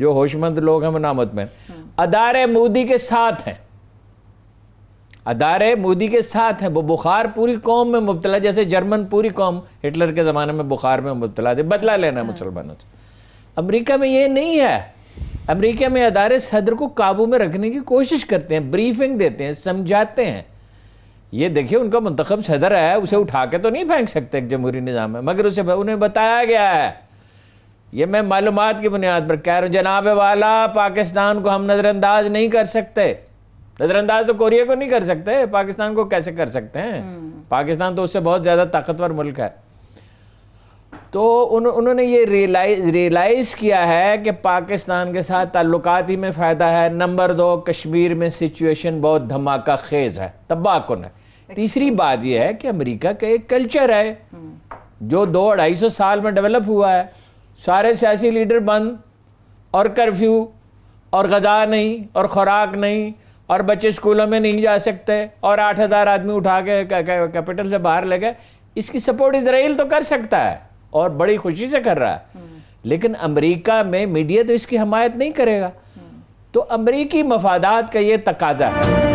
جو ہوشمند لوگ ہیں وہ نامطمئن. ادارے مودی کے ساتھ ہیں, ادارے مودی کے ساتھ ہیں. وہ بخار پوری قوم میں مبتلا, جیسے جرمن پوری قوم ہٹلر کے زمانے میں بخار میں مبتلا تھے, بدلہ لینا مسلمانوں سے. امریکہ میں یہ نہیں ہے. امریکہ میں ادارے صدر کو قابو میں رکھنے کی کوشش کرتے ہیں, بریفنگ دیتے ہیں, سمجھاتے ہیں. یہ دیکھیں ان کا منتخب صدر ہے, اسے اٹھا کے تو نہیں پھینک سکتے ایک جمہوری نظام میں, مگر اسے انہیں بتایا گیا ہے. یہ میں معلومات کی بنیاد پر کہہ رہا ہوں جناب والا, پاکستان کو ہم نظر انداز نہیں کر سکتے. نظر انداز تو کوریا کو نہیں کر سکتے, پاکستان کو کیسے کر سکتے ہیں؟ پاکستان تو اس سے بہت زیادہ طاقتور ملک ہے. تو انہوں نے یہ ریلائز کیا ہے کہ پاکستان کے ساتھ تعلقات ہی میں فائدہ ہے. نمبر 2, کشمیر میں سچویشن بہت دھماکہ خیز ہے, تباہ کن ہے. تیسری بات یہ ہے کہ امریکہ کا ایک کلچر ہے جو 200-250 سال میں ڈیولپ ہوا ہے. سارے سیاسی لیڈر بند, اور کرفیو, اور غذا نہیں, اور خوراک نہیں, اور بچے اسکولوں میں نہیں جا سکتے, اور 8000 آدمی اٹھا کے کیپٹل سے باہر لے گئے. اس کی سپورٹ اسرائیل تو کر سکتا ہے اور بڑی خوشی سے کر رہا ہے, لیکن امریکہ میں میڈیا تو اس کی حمایت نہیں کرے گا. تو امریکی مفادات کا یہ تقاضا ہے.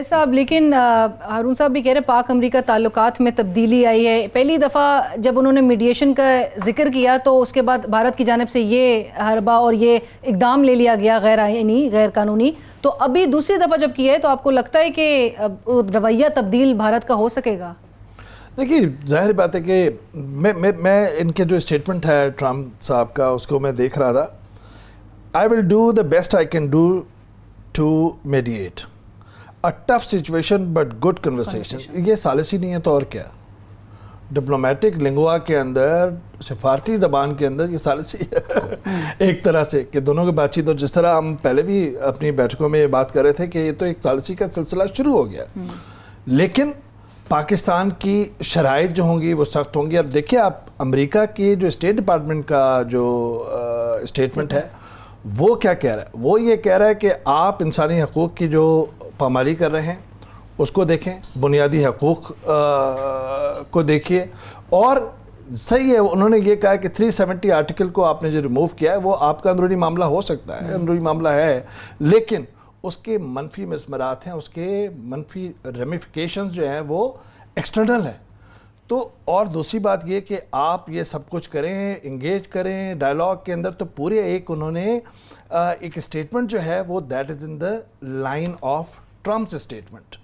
صاحب, لیکن ہارون صاحب بھی کہہ رہے ہیں پاک امریکہ تعلقات میں تبدیلی آئی ہے. پہلی دفعہ جب انہوں نے میڈیشن کا ذکر کیا تو اس کے بعد بھارت کی جانب سے یہ حربہ اور یہ اقدام لے لیا گیا غیر آئینی, غیر قانونی. تو ابھی دوسری دفعہ جب کیا ہے تو آپ کو لگتا ہے کہ رویہ تبدیل بھارت کا ہو سکے گا؟ دیکھیے ظاہر بات ہے کہ میں ان کے جو اسٹیٹمنٹ ہے ٹرمپ صاحب کا, اس کو میں دیکھ رہا تھا. I will do the best I can do to mediate a tough situation but good conversation. یہ ثالثی نہیں ہے تو اور کیا. ڈپلومیٹک لنگوا کے اندر, سفارتی زبان کے اندر یہ ثالثی ہے ایک طرح سے کہ دونوں کی بات چیت. اور جس طرح ہم پہلے بھی اپنی بیٹھکوں میں یہ بات کر رہے تھے کہ یہ تو ایک ثالثی کا سلسلہ شروع ہو گیا, لیکن پاکستان کی شرائط جو ہوں گی وہ سخت ہوں گی. اب دیکھیں آپ, امریکہ کی جو اسٹیٹ ڈپارٹمنٹ کا جو اسٹیٹمنٹ ہے وہ کیا کہہ رہا ہے. وہ یہ کہہ رہا ہے کہ آپ انسانی حقوق کی جو پامالی کر رہے ہیں اس کو دیکھیں, بنیادی حقوق کو دیکھیے. اور صحیح ہے, انہوں نے یہ کہا کہ 370 آرٹیکل کو آپ نے جو ریموو کیا ہے وہ آپ کا اندرونی معاملہ ہو سکتا ہے, اندرونی معاملہ ہے, لیکن اس کے منفی مضمرات ہیں, اس کے منفی ریمیفیکیشنز جو ہیں وہ ایکسٹرنل ہیں. تو اور دوسری بات یہ کہ آپ یہ سب کچھ کریں, انگیج کریں ڈائلاگ کے اندر, تو پورے ایک انہوں نے ایک اسٹیٹمنٹ جو ہے وہ that is in the line of Trump's statement.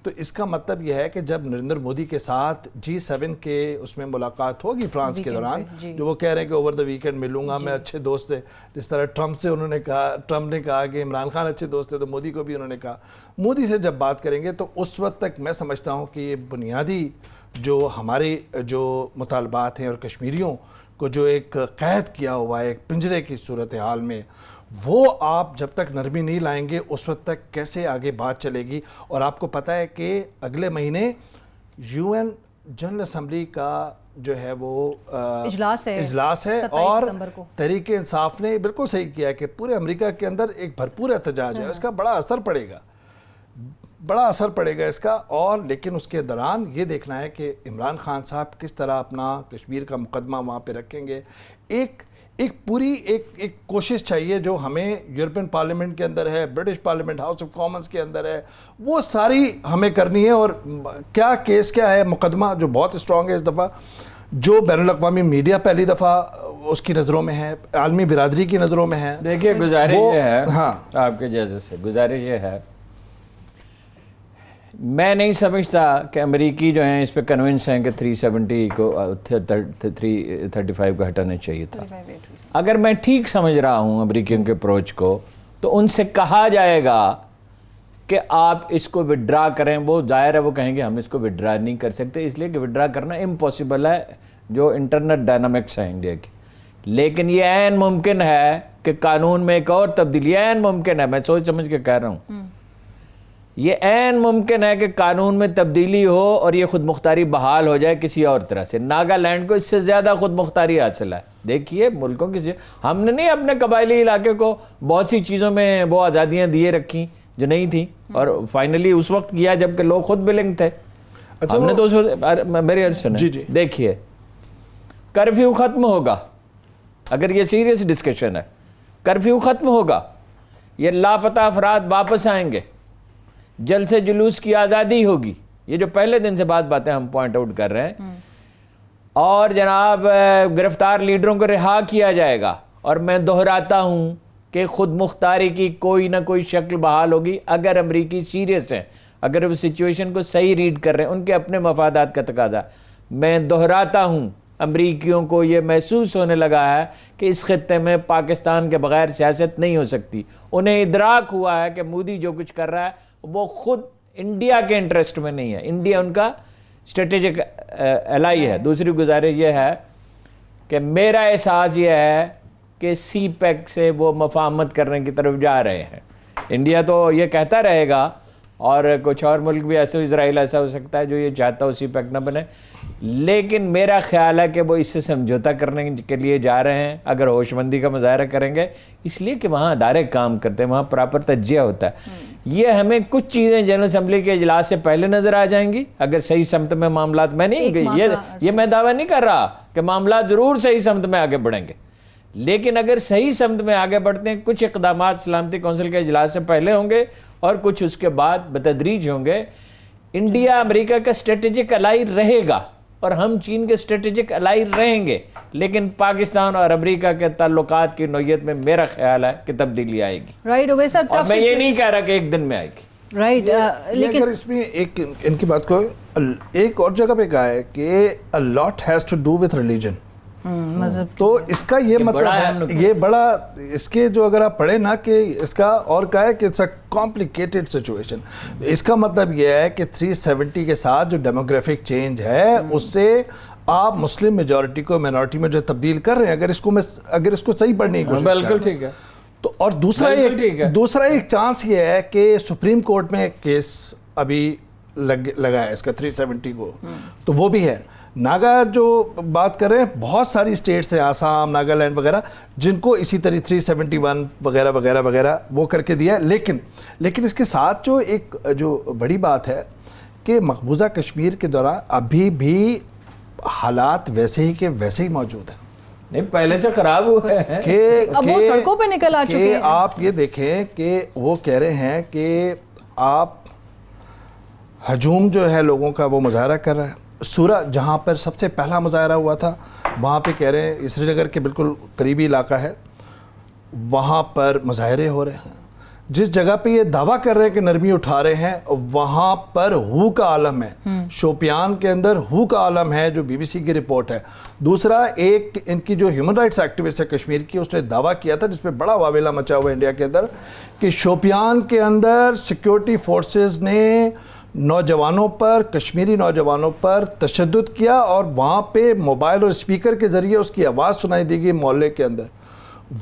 تو اس کا مطلب یہ ہے کہ جب نریندر مودی کے ساتھ G7 کے اس میں ملاقات ہوگی فرانس کے دوران, جو وہ کہہ رہے ہیں کہ اوور دا ویکینڈ ملوں گا میں اچھے دوست سے, جس طرح ٹرمپ سے انہوں نے کہا, ٹرمپ نے کہا کہ عمران خان اچھے دوست ہے, تو مودی کو بھی انہوں نے کہا. مودی سے جب بات کریں گے تو اس وقت تک میں سمجھتا ہوں کہ یہ بنیادی جو ہمارے جو مطالبات ہیں اور کشمیریوں کو جو ایک قید کیا ہوا ہے ایک پنجرے کی صورتحال میں, وہ آپ جب تک نرمی نہیں لائیں گے اس وقت تک کیسے آگے بات چلے گی. اور آپ کو پتہ ہے کہ اگلے مہینے UN جنرل اسمبلی کا جو ہے وہ اجلاس ہے, اور تحریک انصاف نے بالکل صحیح کیا کہ پورے امریکہ کے اندر ایک بھرپور احتجاج ہے, اس کا بڑا اثر پڑے گا, بڑا اثر پڑے گا اس کا. اور لیکن اس کے دوران یہ دیکھنا ہے کہ عمران خان صاحب کس طرح اپنا کشمیر کا مقدمہ وہاں پہ رکھیں گے. ایک پوری ایک کوشش چاہیے جو ہمیں یورپین پارلیمنٹ کے اندر ہے, British parliament house of Commons کے اندر ہے, وہ ساری ہمیں کرنی ہے. اور کیا کیس کیا ہے, مقدمہ جو بہت اسٹرانگ ہے اس دفعہ, جو بین الاقوامی میڈیا پہلی دفعہ اس کی نظروں میں ہے, عالمی برادری کی نظروں میں ہے. دیکھیے گزارش یہ ہے, ہاں آپ کے اجازت سے گزارش یہ ہے, میں نہیں سمجھتا کہ امریکی جو ہیں اس پہ کنونس ہیں کہ 370 کو 335 کو ہٹانا چاہیے تھا. اگر میں ٹھیک سمجھ رہا ہوں امریکیوں کے اپروچ کو, تو ان سے کہا جائے گا کہ آپ اس کو وڈرا کریں. وہ ظاہر ہے وہ کہیں گے ہم اس کو وڈرا نہیں کر سکتے, اس لیے کہ وڈرا کرنا امپاسبل ہے, جو انٹرنل ڈائنامکس ہیں انڈیا کی. لیکن یہ عین ممکن ہے کہ قانون میں ایک اور تبدیلی, عین ممکن ہے, میں سوچ سمجھ کے کہہ رہا ہوں, یہ عین ممکن ہے کہ قانون میں تبدیلی ہو اور یہ خود مختاری بحال ہو جائے کسی اور طرح سے. ناگالینڈ کو اس سے زیادہ خود مختاری حاصل ہے. دیکھیے ملکوں کی ہم نے نہیں اپنے قبائلی علاقے کو بہت سی چیزوں میں وہ آزادیاں دیے رکھی جو نہیں تھیں, اور فائنلی اس وقت کیا جب کہ لوگ خود بلنگ تھے. ہم نے تو اس وقت میری عرض سنیں. جی دیکھیے کرفیو ختم ہوگا, اگر یہ سیریس ڈسکشن ہے, کرفیو ختم ہوگا, یہ لاپتہ افراد واپس آئیں گے, جلسے جلوس کی آزادی ہوگی, یہ جو پہلے دن سے باتیں ہم پوائنٹ آؤٹ کر رہے ہیں, اور جناب گرفتار لیڈروں کو رہا کیا جائے گا. اور میں دہراتا ہوں کہ خود مختاری کی کوئی نہ کوئی شکل بحال ہوگی اگر امریکی سیریس ہیں, اگر وہ سچویشن کو صحیح ریڈ کر رہے ہیں, ان کے اپنے مفادات کا تقاضا. میں دہراتا ہوں امریکیوں کو یہ محسوس ہونے لگا ہے کہ اس خطے میں پاکستان کے بغیر سیاست نہیں ہو سکتی. انہیں ادراک ہوا ہے کہ مودی جو کچھ کر رہا ہے وہ خود انڈیا کے انٹرسٹ میں نہیں ہے, انڈیا ان کا اسٹریٹجک الائی ہے. دوسری گزارش یہ ہے کہ میرا احساس یہ ہے کہ سی پیک سے وہ مفاہمت کرنے کی طرف جا رہے ہیں. انڈیا تو یہ کہتا رہے گا, اور کچھ اور ملک بھی ایسے, اسرائیل ایسا ہو سکتا ہے جو یہ چاہتا ہو سی پیک نہ بنے, لیکن میرا خیال ہے کہ وہ اس سے سمجھوتا کرنے کے لیے جا رہے ہیں اگر ہوش مندی کا مظاہرہ کریں گے, اس لیے کہ وہاں ادارے کام کرتے ہیں, وہاں پراپر تجزیہ ہوتا ہے. یہ ہمیں کچھ چیزیں جنرل اسمبلی کے اجلاس سے پہلے نظر آ جائیں گی اگر صحیح سمت میں معاملات, میں نہیں یہ میں دعویٰ نہیں کر رہا کہ معاملات ضرور صحیح سمت میں آگے بڑھیں گے, لیکن اگر صحیح سمت میں آگے بڑھتے ہیں کچھ اقدامات سلامتی کونسل کے اجلاس سے پہلے ہوں گے اور کچھ اس کے بعد بتدریج ہوں گے. انڈیا امریکہ کا اسٹریٹجک الائی رہے گا اور ہم چین کے اسٹریٹجک الائی رہیں گے, لیکن پاکستان اور امریکہ کے تعلقات کی نوعیت میں میرا خیال ہے کہ تبدیلی آئے گی. رائٹ اویس صاحب, اور میں یہ نہیں کہہ رہا کہ ایک دن میں آئے گی. رائٹ, لیکن اگر اس میں ایک ان کی بات کو ایک اور جگہ پہ کہا ہے کہ a lot has to do with religion, مذہب, تو اس کا یہ مطلب ہے, یہ بڑا اس کے جو اگر آپ پڑھیں نا کہ اس کا اور کہا ہے کہ it's a complicated situation. اس کا مطلب یہ ہے کہ 370 کے ساتھ جو ڈیموگرافک چینج ہے اس سے آپ مسلم میجورٹی کو مینورٹی میں جو تبدیل کر رہے ہیں, اگر اس کو صحیح پڑھنے کی کوشش کریں. بالکل ٹھیک ہے. تو اور دوسرا ایک چانس یہ ہے کہ سپریم کورٹ میں کیس ابھی لگا ہے اس کا 370 کو, تو وہ بھی ہے. ناگا جو بات کر رہے ہیں, بہت ساری اسٹیٹس ہیں, آسام, ناگالینڈ وغیرہ, جن کو اسی طرح 371 وغیرہ وغیرہ وغیرہ وہ کر کے دیا. لیکن اس کے ساتھ جو بڑی بات ہے کہ مقبوضہ کشمیر کے دوران ابھی بھی حالات ویسے ہی کے ویسے ہی موجود ہیں, نہیں پہلے سے خراب ہوئے ہیں کہ اب وہ سڑکوں پہ نکل آ چکے ہیں. آپ یہ دیکھیں کہ وہ کہہ رہے ہیں کہ آپ ہجوم جو ہے لوگوں کا وہ مظاہرہ کر رہے ہیں. سورہ جہاں پر سب سے پہلا مظاہرہ ہوا تھا وہاں پہ کہہ رہے ہیں, سری نگر کے بالکل قریبی علاقہ ہے, وہاں پر مظاہرے ہو رہے ہیں. جس جگہ پہ یہ دعویٰ کر رہے ہیں کہ نرمی اٹھا رہے ہیں وہاں پر ہو کا عالم ہے. شوپیان کے اندر ہو کا عالم ہے, جو بی بی سی کی رپورٹ ہے. دوسرا ایک ان کی جو ہیومن رائٹس ایکٹیوسٹ ہے کشمیر کی, اس نے دعویٰ کیا تھا جس پہ بڑا واویلا مچا ہوا ہے انڈیا کے اندر, کہ شوپیان کے اندر سیکیورٹی فورسز نے نوجوانوں پر, کشمیری نوجوانوں پر تشدد کیا اور وہاں پہ موبائل اور اسپیکر کے ذریعے اس کی آواز سنائی دی گئی محلے کے اندر.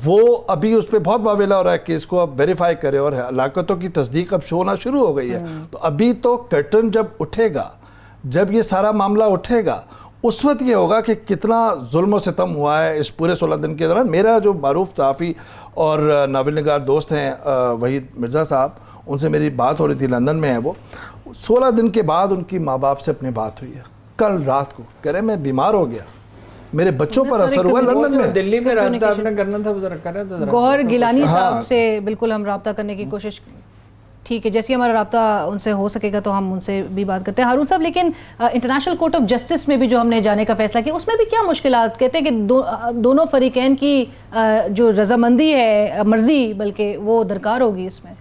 وہ ابھی اس پہ بہت واویلا ہو رہا ہے کہ اس کو اب ویریفائی کرے, اور ہلاکتوں کی تصدیق اب ہونا شروع ہو گئی ہے. تو ابھی تو کرٹن جب اٹھے گا, جب یہ سارا معاملہ اٹھے گا, اس وقت یہ ہوگا کہ کتنا ظلم و ستم ہوا ہے اس پورے 16 دن کے دوران. میرا جو معروف صحافی اور ناول نگار دوست ہیں وحید مرزا صاحب, ان سے میری بات ہو رہی تھی, لندن میں ہے وہ. 16 دن کے بعد ان کی ماں باپ سے اپنی بات ہوئی ہے. کل رات کو کہہ رہے میں بیمار ہو گیا, میرے بچوں پر اثر ہوا. لندن میں, دلی میں رابطہ آپ نے کرنا تھا, ذرا کریں تو گوہر گیلانی صاحب سے بالکل ہم رابطہ کرنے کی کوشش, ٹھیک ہے, جیسے ہمارا رابطہ ان سے ہو سکے گا تو ہم ان سے بھی بات کرتے ہیں. ہارون صاحب, لیکن انٹرنیشنل کورٹ آف جسٹس میں بھی جو ہم نے جانے کا فیصلہ کیا, اس میں بھی کیا مشکلات؟ کہتے ہیں کہ دونوں فریقین کی جو رضامندی ہے, مرضی بلکہ, وہ درکار ہوگی اس میں.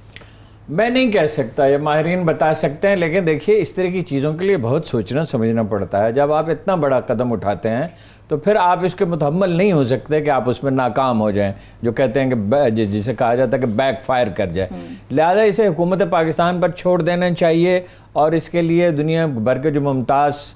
میں نہیں کہہ سکتا, یہ ماہرین بتا سکتے ہیں, لیکن دیکھیے اس طرح کی چیزوں کے لیے بہت سوچنا سمجھنا پڑتا ہے. جب آپ اتنا بڑا قدم اٹھاتے ہیں تو پھر آپ اس کے متحمل نہیں ہو سکتے کہ آپ اس میں ناکام ہو جائیں, جو کہتے ہیں کہ جسے کہا جاتا ہے کہ بیک فائر کر جائے. لہذا اسے حکومت پاکستان پر چھوڑ دینا چاہیے, اور اس کے لیے دنیا بھر کے جو ممتاز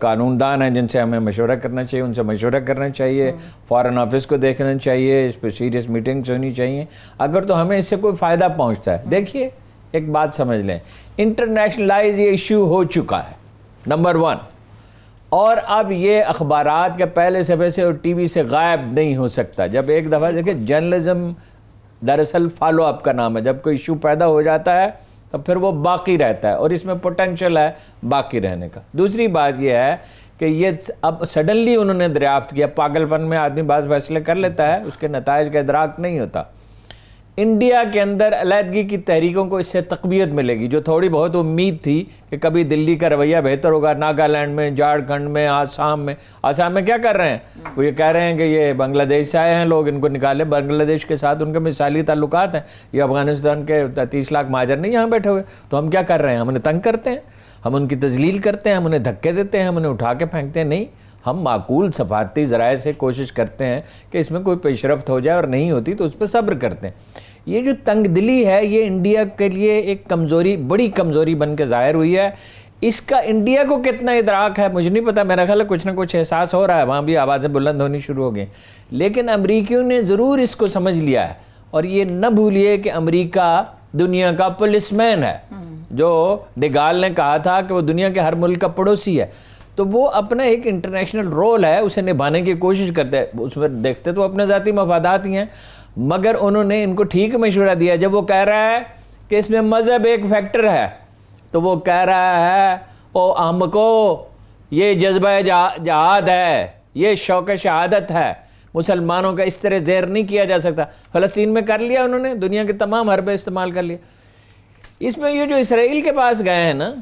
قانون دان ہیں جن سے ہمیں مشورہ کرنا چاہیے, ان سے مشورہ کرنا چاہیے, فارن آفس کو دیکھنا چاہیے, اس پہ سیریس میٹنگز ہونی چاہیے اگر تو ہمیں اس سے کوئی فائدہ پہنچتا ہے. دیکھیے ایک بات سمجھ لیں, انٹرنیشنلائز یہ ایشو ہو چکا ہے نمبر 1, اور اب یہ اخبارات کے پہلے صفحے سے اور ٹی وی سے غائب نہیں ہو سکتا. جب ایک دفعہ دیکھیں, جرنلزم دراصل فالو اپ کا نام ہے. جب کوئی ایشو پیدا ہو جاتا ہے تو پھر وہ باقی رہتا ہے اور اس میں پوٹینشل ہے باقی رہنے کا. دوسری بات یہ ہے کہ یہ اب سڈنلی انہوں نے دریافت کیا. پاگل پن میں آدمی بعض فیصلے کر لیتا ہے, اس کے نتائج کا ادراک نہیں ہوتا. انڈیا کے اندر علیحدگی کی تحریکوں کو اس سے تقویت ملے گی. جو تھوڑی بہت امید تھی کہ کبھی دلی کا رویہ بہتر ہوگا, ناگالینڈ میں, جھارکھنڈ میں, آسام میں کیا کر رہے ہیں؟ وہ یہ کہہ رہے ہیں کہ یہ بنگلہ دیش سے آئے ہیں لوگ, ان کو نکالے. بنگلہ دیش کے ساتھ ان کے مثالی تعلقات ہیں. یہ افغانستان کے 30 لاکھ مہاجر نہیں یہاں بیٹھے ہوئے. تو ہم کیا کر رہے ہیں؟ ہم انہیں تنگ کرتے ہیں, ہم ان کی تذلیل کرتے ہیں, ہم انہیں دھکے دیتے ہیں, ہم انہیں اٹھا کے پھینکتے ہیں. نہیں, ہم معقول سفارتی ذرائع سے کوشش کرتے ہیں کہ اس میں کوئی پیش رفت ہو جائے, اور نہیں ہوتی تو اس پہ صبر کرتے ہیں. یہ جو تنگ دلی ہے یہ انڈیا کے لیے ایک کمزوری, بڑی کمزوری بن کے ظاہر ہوئی ہے. اس کا انڈیا کو کتنا ادراک ہے مجھے نہیں پتا, میرا خیال ہے کچھ نہ کچھ احساس ہو رہا ہے, وہاں بھی آوازیں بلند ہونی شروع ہو گئی. لیکن امریکیوں نے ضرور اس کو سمجھ لیا ہے. اور یہ نہ بھولیے کہ امریکہ دنیا کا پولیس مین ہے. جو ڈیگال نے کہا تھا کہ وہ دنیا کے ہر ملک کا پڑوسی ہے, تو وہ اپنا ایک انٹرنیشنل رول ہے اسے نبھانے کی کوشش کرتے ہیں. اس میں دیکھتے تو اپنے ذاتی مفادات ہی ہیں, مگر انہوں نے ان کو ٹھیک مشورہ دیا. جب وہ کہہ رہا ہے کہ اس میں مذہب ایک فیکٹر ہے, تو وہ کہہ رہا ہے او احمقو, یہ جذبہ جہاد ہے, یہ شوق شہادت ہے, مسلمانوں کا اس طرح زیر نہیں کیا جا سکتا. فلسطین میں کر لیا انہوں نے, دنیا کے تمام حربے استعمال کر لیا. اس میں یہ جو اسرائیل کے پاس گئے ہیں نا,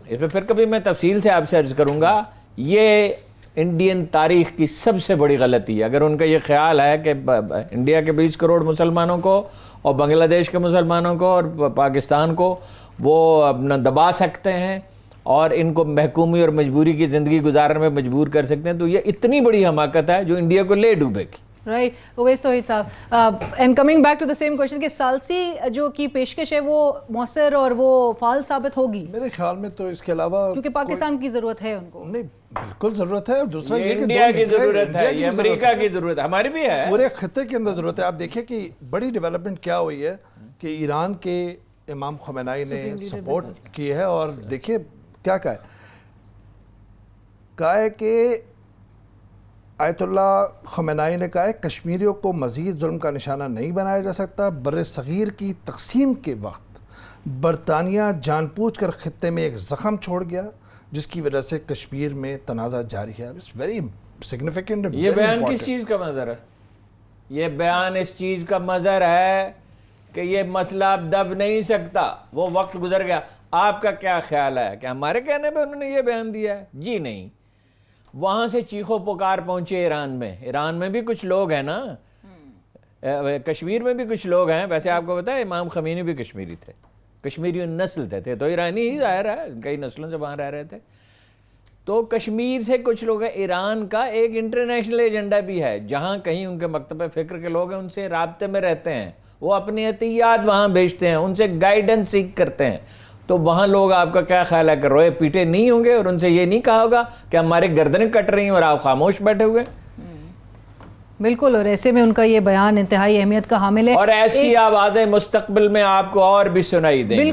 اس میں پھر کبھی میں تفصیل سے آپ سے عرض کروں گا, یہ انڈین تاریخ کی سب سے بڑی غلطی ہے. اگر ان کا یہ خیال ہے کہ انڈیا کے 20 کروڑ مسلمانوں کو اور بنگلہ دیش کے مسلمانوں کو اور پاکستان کو وہ اپنا دبا سکتے ہیں اور ان کو محکومی اور مجبوری کی زندگی گزارنے میں مجبور کر سکتے ہیں, تو یہ اتنی بڑی حماقت ہے جو انڈیا کو لے ڈوبے گی. Right, Awais Tauheed sahab, and coming back to the same question کہ ثالثی جو کی پیشکش ہے وہ مؤثر اور وہ فعال ثابت ہوگی میرے خیال میں. تو اس کے علاوہ کیونکہ پاکستان کی ضرورت ہے ان کو. نہیں, بالکل ضرورت ہے. دوسرا یہ انڈیا کی ضرورت ہے, یہ امریکہ کی ضرورت ہے, ہماری بھی ہے, پورے خطے کے اندر ضرورت ہے. آپ دیکھیں کہ بڑی ڈیولپمنٹ کیا ہوئی ہے کہ ایران کے امام خمینائی نے سپورٹ کی ہے. اور دیکھیں کیا کہا ہے کہ آیت اللہ خمینائی نے کہا ہے کشمیریوں کو مزید ظلم کا نشانہ نہیں بنایا جا سکتا. بر صغیر کی تقسیم کے وقت برطانیہ جان بوجھ کر خطے میں ایک زخم چھوڑ گیا, جس کی وجہ سے کشمیر میں تنازع جاری ہے. It's very significant. یہ بیان کس چیز کا مظہر ہے؟ یہ بیان اس چیز کا مظہر ہے کہ یہ مسئلہ اب دب نہیں سکتا, وہ وقت گزر گیا. آپ کا کیا خیال ہے کہ ہمارے کہنے پہ انہوں نے یہ بیان دیا ہے؟ جی نہیں, وہاں سے چیخو پکار پہنچے ایران میں. ایران میں بھی کچھ لوگ ہیں نا, کشمیر میں بھی کچھ لوگ ہیں. ویسے آپ کو پتا ہے امام خمینی بھی کشمیری تھے, کشمیری نسل تھے تو ایرانی ہی ظاہر ہے, کئی نسلوں سے وہاں رہ رہے تھے. تو کشمیر سے کچھ لوگ ہیں. ایران کا ایک انٹرنیشنل ایجنڈا بھی ہے, جہاں کہیں ان کے مکتب فکر کے لوگ ہیں ان سے رابطے میں رہتے ہیں, وہ اپنی عطیات وہاں بھیجتے ہیں, ان سے گائیڈنس سیکھ کرتے ہیں. تو وہاں لوگ, آپ کا کیا خیال ہے کہ روئے پیٹے نہیں ہوں گے اور ان سے یہ نہیں کہا ہوگا کہ ہمارے گردنیں کٹ رہی ہیں اور آپ خاموش بیٹھے ہوئے؟ بالکل, اور ایسے میں ان کا یہ بیان انتہائی اہمیت کا حامل ہے. اور ایسی آوازیں مستقبل میں آپ کو اور بھی سنائی دیں گی.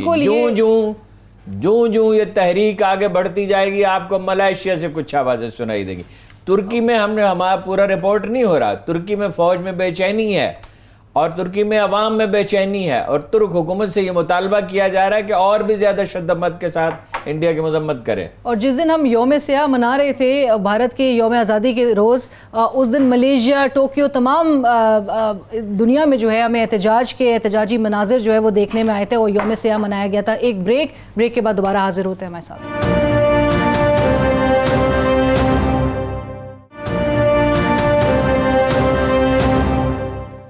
جوں یہ تحریک آگے بڑھتی جائے گی, آپ کو ملائیشیا سے کچھ آوازیں سنائی دیں گی. ترکی میں ہمارا پورا رپورٹ نہیں ہو رہا, ترکی میں فوج میں بے چینی ہے اور ترکی میں عوام میں بے چینی ہے, اور ترک حکومت سے یہ مطالبہ کیا جا رہا ہے کہ اور بھی زیادہ شدت کے ساتھ انڈیا کی مذمت کرے. اور جس دن ہم یوم سیاہ منا رہے تھے, بھارت کے یوم آزادی کے روز, اس دن ملیشیا, ٹوکیو, تمام دنیا میں جو ہے ہمیں احتجاجی مناظر جو ہے وہ دیکھنے میں آئے تھے, اور یوم سیاہ منایا گیا تھا. ایک بریک کے بعد دوبارہ حاضر ہوتے ہیں ہمارے ساتھ.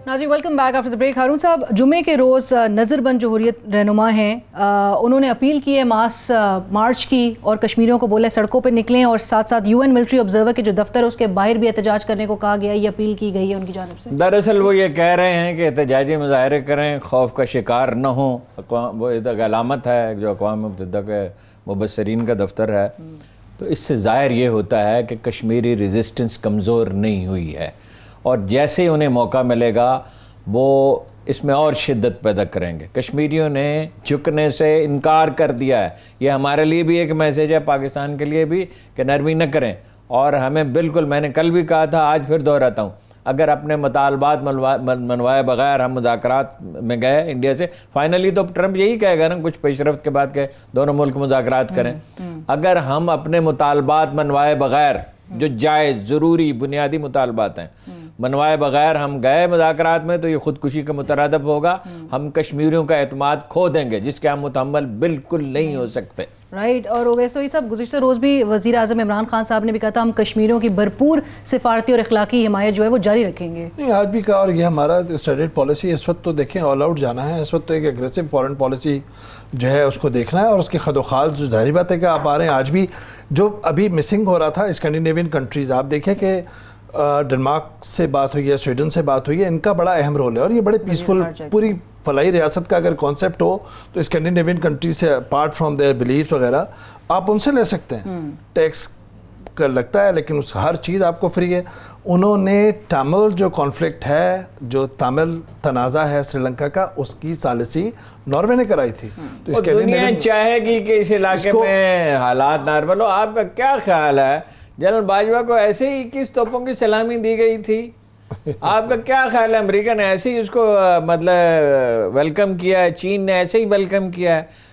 ناظرین welcome back after the break. Haroon sahab, جمعے کے روز نظر بند جمہوریت رہنما ہیں, انہوں نے اپیل کی ہے ماس مارچ کی, اور کشمیریوں کو بولے سڑکوں پہ نکلیں, اور ساتھ ساتھ UN ملٹری آبزرور کے جو دفتر ہے اس کے باہر بھی احتجاج کرنے کو کہا گیا ہے. یہ اپیل کی گئی ہے ان کی جانب سے. دراصل وہ یہ کہہ رہے ہیں کہ احتجاجی مظاہرے کریں, خوف کا شکار نہ ہوں. وہ ایک علامت ہے جو اقوام متحدہ کے مبصرین کا دفتر ہے, تو اس سے ظاہر یہ ہوتا ہے کہ کشمیری ریزسٹنس کمزور نہیں ہوئی ہے, اور جیسے ہی انہیں موقع ملے گا وہ اس میں اور شدت پیدا کریں گے. کشمیریوں نے جھکنے سے انکار کر دیا ہے. یہ ہمارے لیے بھی ایک میسیج ہے, پاکستان کے لیے بھی, کہ نرمی نہ کریں. اور ہمیں بالکل, میں نے کل بھی کہا تھا, آج پھر دہراتا ہوں, اگر اپنے مطالبات منوائے بغیر ہم مذاکرات میں گئے انڈیا سے، فائنلی تو ٹرمپ یہی کہے گا نا کچھ پیش رفت کے بعد کہ دونوں ملک مذاکرات کریں. اگر ہم اپنے مطالبات منوائے بغیر، جو جائز ضروری بنیادی مطالبات ہیں، منوائے بغیر ہم گئے مذاکرات میں، تو یہ خودکشی کا مترادف ہوگا. ہم کشمیریوں کا اعتماد کھو دیں گے جس کے ہم متحمل بالکل نہیں ہو سکتے. رائٹ. اور اویسی صاحب، گزشتہ روز بھی وزیر اعظم عمران خان صاحب نے بھی کہا تھا ہم کشمیریوں کی بھرپور سفارتی اور اخلاقی حمایت جو ہے وہ جاری رکھیں گے. نہیں، آج بھی کہا، اور یہ ہمارا اسٹیٹڈ پالیسی اس وقت تو دیکھیں آل آؤٹ جانا ہے. اس وقت تو ایک اگریسو فارن پالیسی جو ہے اس کو دیکھنا ہے، اور اس کی خد و خال جو ظاہری بات ہے کہ آپ آ رہے ہیں. آج بھی جو ابھی مسنگ ہو رہا تھا اسکینڈینیوین کنٹریز، آپ دیکھیں کہ ڈنمارک سے بات ہوئی ہے، سویڈن سے بات ہوئی ہے، ان کا بڑا اہم رول ہے، اور یہ بڑے پیسفل پوری فلاحی ریاست کا اگر کانسیپٹ ہو تو اسکینڈینیوین کنٹری سے اپارٹ فرام دیئر بلیفس وغیرہ آپ ان سے لے سکتے ہیں. ٹیکس کا لگتا ہے لیکن اس ہر چیز آپ کو فری ہے. انہوں نے تامل جو کانفلکٹ ہے، جو تامل تنازع ہے سری لنکا کا، اس کی ثالثی ناروے نے کرائی تھی. تو دنیا چاہے گی کہ اس علاقے میں حالات نارمل ہو. آپ کا کیا خیال ہے؟ جنرل باجوہ کو ایسے ہی 21 توپوں کی سلامی دی گئی تھی. آپ کا کیا خیال ہے؟ امریکہ نے ایسے ہی اس کو مطلب ویلکم کیا ہے، چین نے ایسے ہی ویلکم کیا ہے.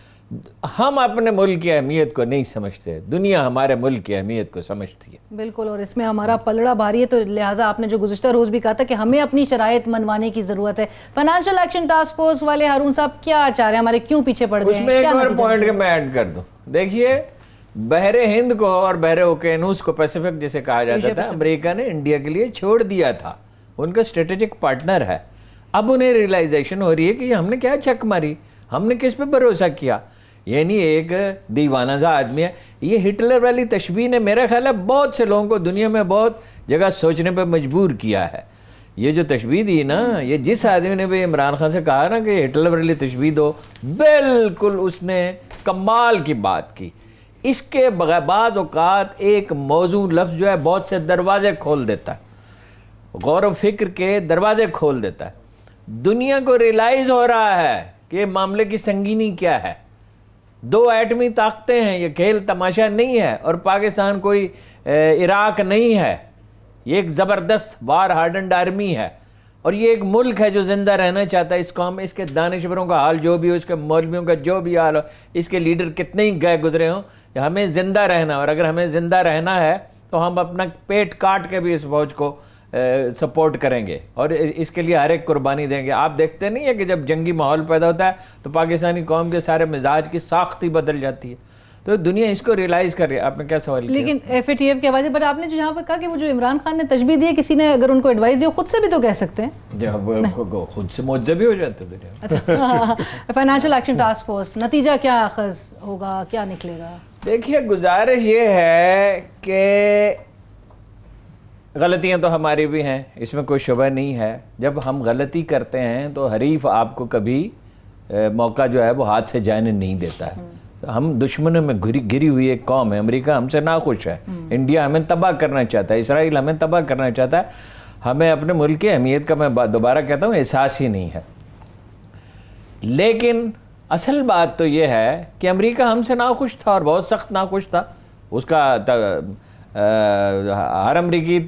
ہم اپنے ملک کی اہمیت کو نہیں سمجھتے، دنیا ہمارے ملک کی اہمیت کو سمجھتی ہے. بالکل، اور اس میں ہمارا پلڑا بھاری ہے، تو لہٰذا آپ نے جو گزشتہ روز بھی کہا تھا کہ ہمیں اپنی شرائط منوانے کی ضرورت ہے. فائنینشیل ایکشن ٹاسک فورس والے ہارون صاحب کیا چاہ رہے ہیں؟ ہمارے کیوں پیچھے پڑ گئے ہیں؟ اس میں ایک اور پوائنٹ میں ایڈ کر دوں. دیکھیے، بحر ہند کو اور بحر اوکینوس کو، پیسیفک جسے کہا جاتا تھا، امریکہ نے انڈیا کے لیے چھوڑ دیا تھا. ان کا اسٹریٹجک پارٹنر ہے. اب انہیں ریلائزیشن ہو رہی ہے کہ ہم نے کیا چھک ماری، ہم نے کس پہ بھروسہ کیا. یعنی ایک دیوانہ سا آدمی ہے. یہ ہٹلر والی تشبیہ نے میرا خیال ہے بہت سے لوگوں کو دنیا میں بہت جگہ سوچنے پہ مجبور کیا ہے. یہ جو تشبیہ دی نا، یہ جس آدمی نے بھی عمران خان سے کہا نا کہ ہٹلر والی تشبیہ دو، بالکل اس نے کمال کی بات کی. اس کے بعض اوقات ایک موضوع لفظ جو ہے بہت سے دروازے کھول دیتا ہے، غور و فکر کے دروازے کھول دیتا ہے. دنیا کو ریلائز ہو رہا ہے کہ معاملے کی سنگینی کیا ہے. 2 ایٹمی طاقتیں ہیں، یہ کھیل تماشا نہیں ہے. اور پاکستان کوئی عراق نہیں ہے، یہ ایک زبردست وار ہارڈنڈ آرمی ہے، اور یہ ایک ملک ہے جو زندہ رہنا چاہتا ہے. اس قوم میں اس کے دانشوروں کا حال جو بھی ہو، اس کے مولویوں کا جو بھی حال ہو، اس کے لیڈر کتنے ہی گئے گزرے ہوں، ہمیں زندہ رہنا. اور اگر ہمیں زندہ رہنا ہے تو ہم اپنا پیٹ کاٹ کے بھی اس فوج کو سپورٹ کریں گے، اور اس کے لیے ہر ایک قربانی دیں گے. آپ دیکھتے نہیں ہے کہ جب جنگی ماحول پیدا ہوتا ہے تو پاکستانی قوم کے سارے مزاج کی ساخت ہی بدل جاتی ہے. تو دنیا اس کو ریلائز کر رہی ہے. آپ نے کیا سوال کیا؟ لیکن ایف اے ٹی ایف کے حوالے پر آپ نے جو یہاں پہ کہا کہ وہ جو عمران خان نے تجویز دی ہے، کسی نے اگر ان کو ایڈوائز دی، خود سے بھی تو کہہ سکتے ہیں. جب خود سے معجزے بھی ہو جاتے ہیں. فائنینشیل ایکشن ٹاسک فورس، نتیجہ کیا اخذ ہوگا، کیا نکلے گا؟ دیکھیے، گزارش یہ ہے کہ غلطیاں تو ہماری بھی ہیں، اس میں کوئی شبہ نہیں ہے. جب ہم غلطی کرتے ہیں تو حریف آپ کو کبھی موقع جو ہے وہ ہاتھ سے جانے نہیں دیتا ہے. ہم دشمنوں میں گری ہوئی ایک قوم ہے. امریکہ ہم سے ناخوش ہے، انڈیا ہمیں تباہ کرنا چاہتا ہے، اسرائیل ہمیں تباہ کرنا چاہتا ہے. ہمیں اپنے ملک کی اہمیت کا، میں دوبارہ کہتا ہوں، احساس ہی نہیں ہے. لیکن اصل بات تو یہ ہے کہ امریکہ ہم سے ناخوش تھا، اور بہت سخت ناخوش تھا. اس کا ہر امریکی،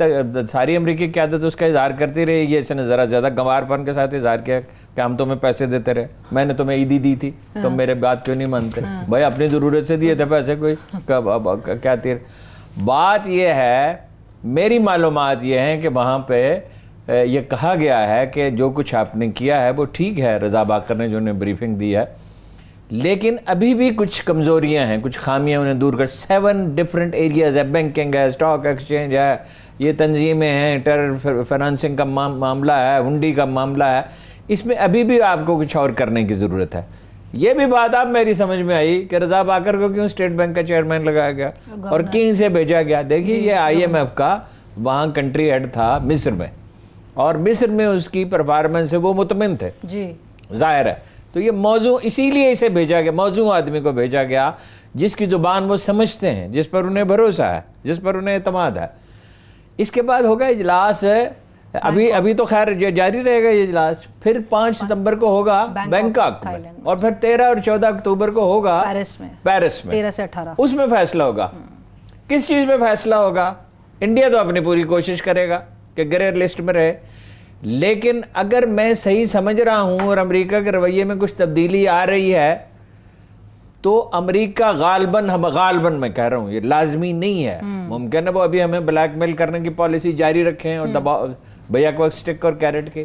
ساری امریکی قیادت اس کا اظہار کرتی رہی. یہ اس نے ذرا زیادہ گنوار پن کے ساتھ اظہار کیا کہ ہم تمہیں پیسے دیتے رہے، میں نے تمہیں عیدی دی تھی، تم میرے بات کیوں نہیں مانتے؟ بھائی اپنی ضرورت سے دیے تھے پیسے، کوئی کیا تیر. بات یہ ہے، میری معلومات یہ ہیں کہ وہاں پہ یہ کہا گیا ہے کہ جو کچھ آپ نے کیا ہے وہ ٹھیک ہے. رضا باقر نے جو انہیں بریفنگ دی ہے، لیکن ابھی بھی کچھ کمزوریاں ہیں، کچھ خامیاں انہیں دور کر. 7 ڈفرینٹ ایریاز ہے، بینکنگ ہے، اسٹاک ایکسچینج ہے، یہ تنظیمیں ہیں، ٹیرر فائنانسنگ کا معاملہ ہے، ہنڈی کا معاملہ ہے. اس میں ابھی بھی آپ کو کچھ اور کرنے کی ضرورت ہے. یہ بھی بات آپ میری سمجھ میں آئی کہ رضا باقر کو کیوں اسٹیٹ بینک کا چیئرمین لگایا گیا اور کہیں سے بھیجا گیا. دیکھیے، یہ IMF کا وہاں کنٹری ہیڈ تھا مصر میں، اور مصر میں اس کی پرفارمنس سے وہ مطمئن تھے، جی ظاہر ہے. تو یہ موضوع اسی لیے اسے بھیجا گیا، موضوع آدمی کو بھیجا گیا جس کی زبان وہ سمجھتے ہیں، جس پر انہیں بھروسہ ہے، جس پر انہیں اعتماد ہے. اس کے بعد ہوگا اجلاس، ابھی تو خیر جاری رہے گا یہ اجلاس. پھر 5 ستمبر کو ہوگا بینکاک میں، اور پھر 13 اور 14 اکتوبر کو ہوگا پیرس میں. 13 سے 18 اس میں فیصلہ ہوگا. کس چیز میں فیصلہ ہوگا؟ انڈیا تو اپنی پوری کوشش کرے گا کہ گرے لسٹ میں رہے. لیکن اگر میں صحیح سمجھ رہا ہوں اور امریکہ کے رویے میں کچھ تبدیلی آ رہی ہے تو امریکہ غالباً میں کہہ رہا ہوں یہ لازمی نہیں ہے, ممکن ہے وہ ابھی ہمیں بلیک میل کرنے کی پالیسی جاری رکھیں اور دباؤ بیک وقت سٹک اور کیرٹ کے,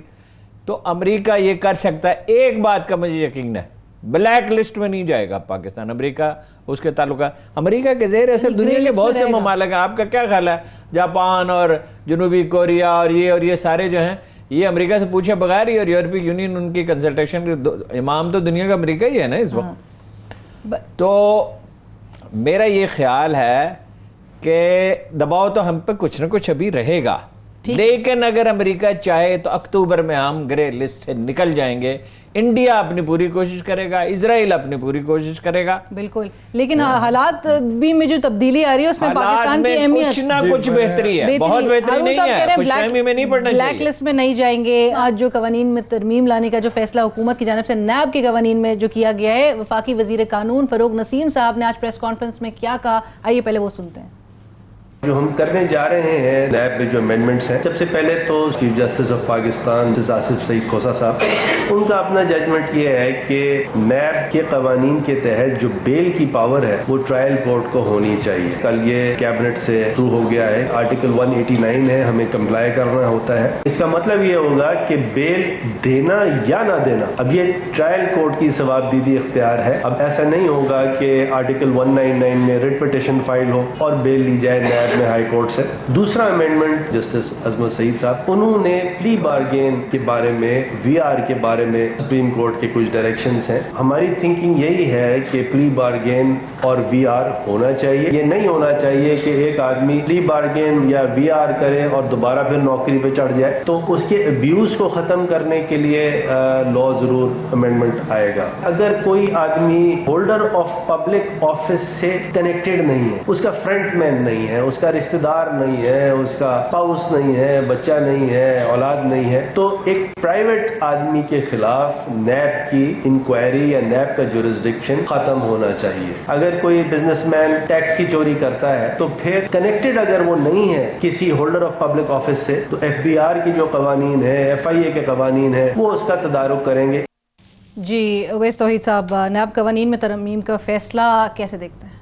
تو امریکہ یہ کر سکتا ہے. ایک بات کا مجھے یقین ہے, بلیک لسٹ میں نہیں جائے گا پاکستان. امریکہ اس کے تعلقات, امریکہ کے زیر اثر دنیا کے بہت سے ممالک ہیں. آپ کا کیا خیال ہے جاپان اور جنوبی کوریا اور یہ سارے جو ہیں, یہ امریکہ سے پوچھے بغیر ہی, اور یورپی یونین ان کی کنسلٹیشن امام تو دنیا کا امریکہ ہی ہے نا اس وقت. تو میرا یہ خیال ہے کہ دباؤ تو ہم پہ کچھ نہ کچھ ابھی رہے گا, لیکن اگر امریکہ چاہے تو اکتوبر میں ہم گرے لسٹ سے نکل جائیں گے. انڈیا اپنی پوری کوشش کرے گا, اسرائیل اپنی پوری کوشش کرے گا. بالکل, لیکن حالات بھی میں جو تبدیلی آ رہی ہے اس میں پاکستان کی اہمیت کچھ نہ کچھ بہتری ہے, بہت بہتری نہیں ہے, خوش فہمی میں نہیں پڑنا چاہیے. بلیک لسٹ میں نہیں جائیں گے. آج جو قوانین میں ترمیم لانے کا جو فیصلہ حکومت کی جانب سے نیب کے قوانین میں جو کیا گیا ہے, وفاقی وزیر قانون فروغ نسیم صاحب نے آج پریس کانفرنس میں کیا کہا, آئیے پہلے وہ سنتے ہیں. جو ہم کرنے جا رہے ہیں نیب میں جو امینڈمنٹس ہیں, سب سے پہلے تو chief justice of Pakistan Asif Saeed Khosa Sahib, ان کا اپنا ججمنٹ یہ ہے کہ نیب کے قوانین کے تحت جو بیل کی پاور ہے وہ ٹرائل کورٹ کو ہونی چاہیے. کل یہ کیبنٹ سے تھرو ہو گیا ہے, آرٹیکل 189 ہے, ہمیں کمپلائی کرنا ہوتا ہے. اس کا مطلب یہ ہوگا کہ بیل دینا یا نہ دینا اب یہ ٹرائل کورٹ کی ثوابدیدی اختیار ہے. اب ایسا نہیں ہوگا کہ آرٹیکل 199 میں ریٹ پٹیشن فائل ہو اور بیل لی جائے نیب میں ہائی کورٹ سے. دوسرا امینڈمنٹ جسٹس عظمت سعید صاحب, انہوں نے پلی بارگین کے بارے میں, وی آر کے بارے میں سپریم کورٹ کے کچھ ڈائریکشنز ہیں. ہماری تھنکنگ یہی ہے کہ پلی بارگین اور وی آر ہونا چاہیے. یہ نہیں ہونا چاہیے کہ ایک آدمی پلی بارگین یا وی آر کرے اور دوبارہ پھر نوکری پہ چڑھ جائے. تو اس کے ابیوز کو ختم کرنے کے لیے لا ضرور امینڈمنٹ آئے گا. اگر کوئی آدمی ہولڈر آف پبلک آفس سے کنیکٹڈ نہیں ہے, اس کا فرنٹ مین نہیں ہے, اس کا رشتہ دار نہیں ہے, اس کا پاؤس نہیں ہے, بچہ نہیں ہے, اولاد نہیں ہے, تو ایک پرائیویٹ آدمی کے خلاف نیب کی انکوائری یا نیب کا جورسڈکشن ختم ہونا چاہیے. اگر کوئی بزنس مین ٹیکس کی چوری کرتا ہے تو پھر کنیکٹڈ اگر وہ نہیں ہے کسی ہولڈر آف پبلک آفس سے, تو ایف بی آر کی جو قوانین ہے, ایف آئی اے کے قوانین ہے, وہ اس کا تدارک کریں گے. جی اویس توحید صاحب, نیب قوانین میں ترمیم کا فیصلہ کیسے دیکھتے ہیں؟